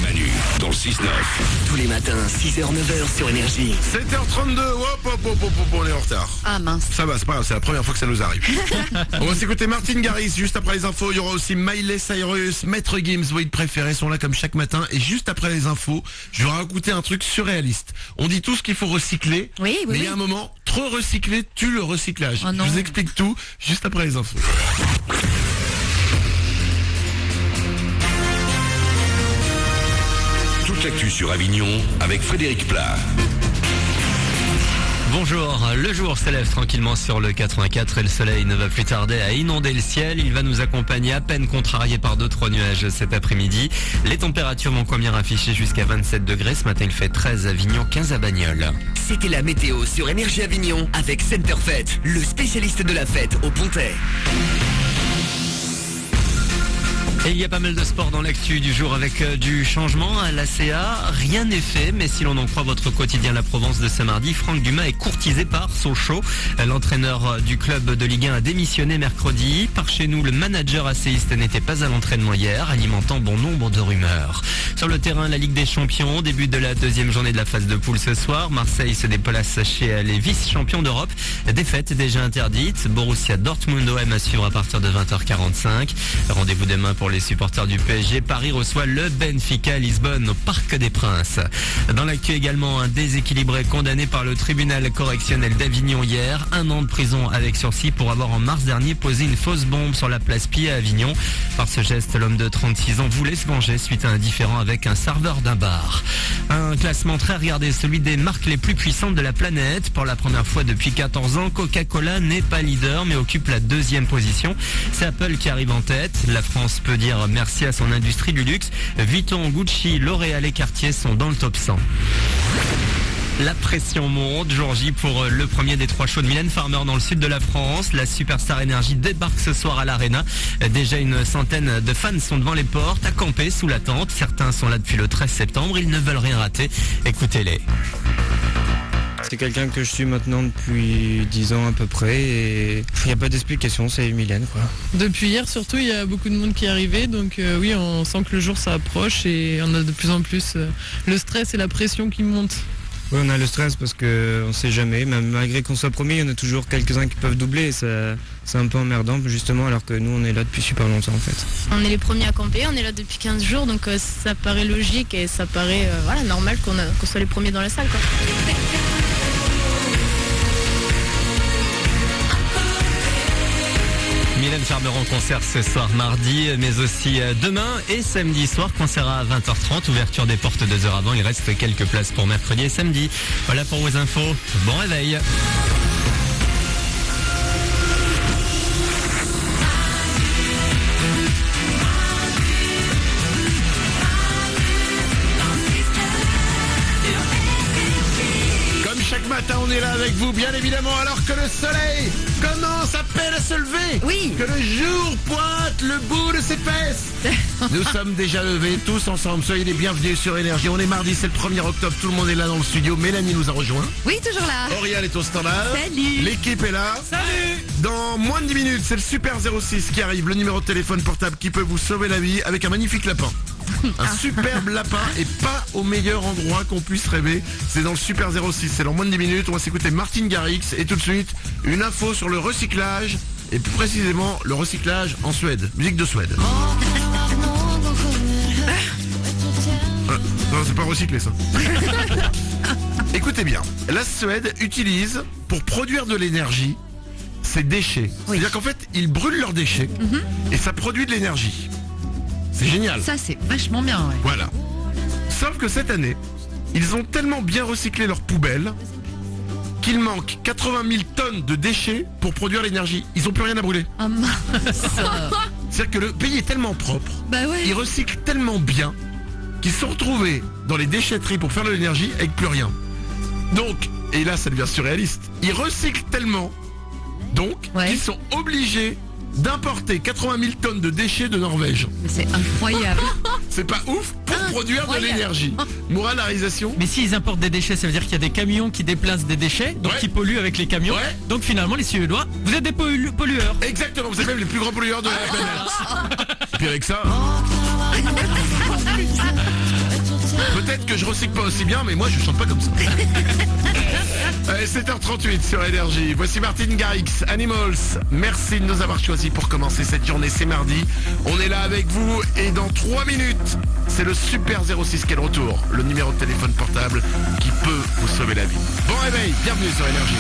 Manu, dans le 6-9. Tous les matins, 6h-9h sur Énergie. 7h32, on est en retard. Ah mince. Ça va, c'est pas grave, c'est la première fois que ça nous arrive. On va s'écouter Martin Garrix, juste après les infos, il y aura aussi Miley Cyrus, Maître Gims, vos hits préférés sont là comme chaque matin. Et juste après les infos, je vais raconter un truc surréaliste. On dit tous qu'il faut recycler, Oui, mais il y a un moment, trop recycler tue le recyclage. Oh non. Je vous explique tout, juste après les infos. Toute l'actu sur Avignon avec Frédéric Plat. Bonjour, le jour se lève tranquillement sur le 84 et le soleil ne va plus tarder à inonder le ciel. Il va nous accompagner à peine contrarié par 2-3 nuages cet après-midi. Les températures vont combien afficher jusqu'à 27 degrés. Ce matin il fait 13 à Avignon, 15 à Bagnols. C'était la météo sur Énergie Avignon avec Centerfête, le spécialiste de la fête au Pontet. Et il y a pas mal de sport dans l'actu du jour avec du changement à l'ACA. Rien n'est fait, mais si l'on en croit votre quotidien La Provence de ce mardi, Franck Dumas est courtisé par Sochaux. L'entraîneur du club de Ligue 1 a démissionné mercredi. Par chez nous, le manager acéiste n'était pas à l'entraînement hier, alimentant bon nombre de rumeurs. Sur le terrain, la Ligue des Champions, début de la deuxième journée de la phase de poule ce soir. Marseille se déplace chez les vice-champions d'Europe. Défaite déjà interdite. Borussia Dortmund OM à suivre à partir de 20h45. Rendez-vous demain pour les supporters du PSG. Paris reçoit le Benfica à Lisbonne au Parc des Princes. Dans l'actu également, un déséquilibré condamné par le tribunal correctionnel d'Avignon hier. 1 an de prison avec sursis pour avoir en mars dernier posé une fausse bombe sur la place Pied à Avignon. Par ce geste, l'homme de 36 ans voulait se venger suite à un différend avec un serveur d'un bar. Un classement très regardé, celui des marques les plus puissantes de la planète. Pour la première fois depuis 14 ans, Coca-Cola n'est pas leader mais occupe la 2e position. C'est Apple qui arrive en tête. La France peut dire merci à son industrie du luxe. Vuitton, Gucci, L'Oréal et Cartier sont dans le top 100. La pression monte, jour J pour le premier des 3 shows de Mylène Farmer dans le sud de la France. La Superstar Énergie débarque ce soir à l'Arena. Déjà une centaine de fans sont devant les portes, à camper sous la tente. Certains sont là depuis le 13 septembre, ils ne veulent rien rater. Écoutez-les. C'est quelqu'un que je suis maintenant depuis 10 ans à peu près et il n'y a pas d'explication, c'est Mylène quoi. Depuis hier surtout, il y a beaucoup de monde qui est arrivé, donc oui, on sent que le jour s'approche et on a de plus en plus le stress et la pression qui montent. Oui, on a le stress parce qu'on ne sait jamais, même malgré qu'on soit premier, il y en a toujours quelques-uns qui peuvent doubler et c'est un peu emmerdant justement alors que nous on est là depuis super longtemps en fait. On est les premiers à camper, on est là depuis 15 jours donc ça paraît logique et ça paraît normal qu'on soit les premiers dans la salle quoi. Mylène Farmer en concert ce soir mardi, mais aussi demain et samedi soir, concert à 20h30, ouverture des portes 2 heures avant. Il reste quelques places pour mercredi et samedi. Voilà pour vos infos. Bon réveil. Chaque matin, on est là avec vous, bien évidemment, alors que le soleil commence à peine à se lever. Oui. Que le jour pointe le bout de ses fesses. Nous sommes déjà levés, tous ensemble. Soyez les bienvenus sur Énergie. On est mardi, c'est le 1er octobre. Tout le monde est là dans le studio. Mélanie nous a rejoint. Oui, toujours là. Auriel est au standard. Salut. L'équipe est là. Salut. Dans moins de 10 minutes, c'est le Super 06 qui arrive. Le numéro de téléphone portable qui peut vous sauver la vie avec un magnifique lapin. Un superbe lapin et pas au meilleur endroit qu'on puisse rêver. C'est dans le Super 06, c'est dans moins de 10 minutes. On va s'écouter Martin Garrix et tout de suite une info sur le recyclage et plus précisément le recyclage en Suède. Musique de Suède. Non, c'est pas recyclé ça. Écoutez bien, la Suède utilise pour produire de l'énergie ses déchets. C'est-à-dire qu'en fait, ils brûlent leurs déchets et ça produit de l'énergie. C'est génial. Ça c'est vachement bien, ouais. Voilà. Sauf que cette année, ils ont tellement bien recyclé leurs poubelles qu'il manque 80 000 tonnes de déchets pour produire l'énergie. Ils n'ont plus rien à brûler. Ah mince. C'est-à-dire que le pays est tellement propre, Bah ouais. ils recyclent tellement bien qu'ils se sont retrouvés dans les déchetteries pour faire de l'énergie avec plus rien. Donc, et là ça devient surréaliste, ils recyclent tellement, donc, qu'ils sont obligés d'importer 80 000 tonnes de déchets de Norvège. Mais c'est incroyable. C'est pas ouf. Pourquoi produire de Incroyable. l'énergie. Moura, la réalisation. Mais s'ils importent des déchets, ça veut dire qu'il y a des camions qui déplacent des déchets, donc Ouais. qui polluent avec les camions. Ouais. Donc finalement, les Suédois, vous êtes des pollueurs. Exactement, vous êtes même les plus grands pollueurs de la planète. Et puis avec ça... Peut-être que je recycle pas aussi bien, mais moi je chante pas comme ça. Allez, 7h38 sur Énergie. Voici Martin Garrix, Animals. Merci de nous avoir choisis pour commencer cette journée. C'est mardi. On est là avec vous et dans 3 minutes, c'est le Super 06 qui est de retour. Le numéro de téléphone portable qui peut vous sauver la vie. Bon réveil, bienvenue sur Énergie.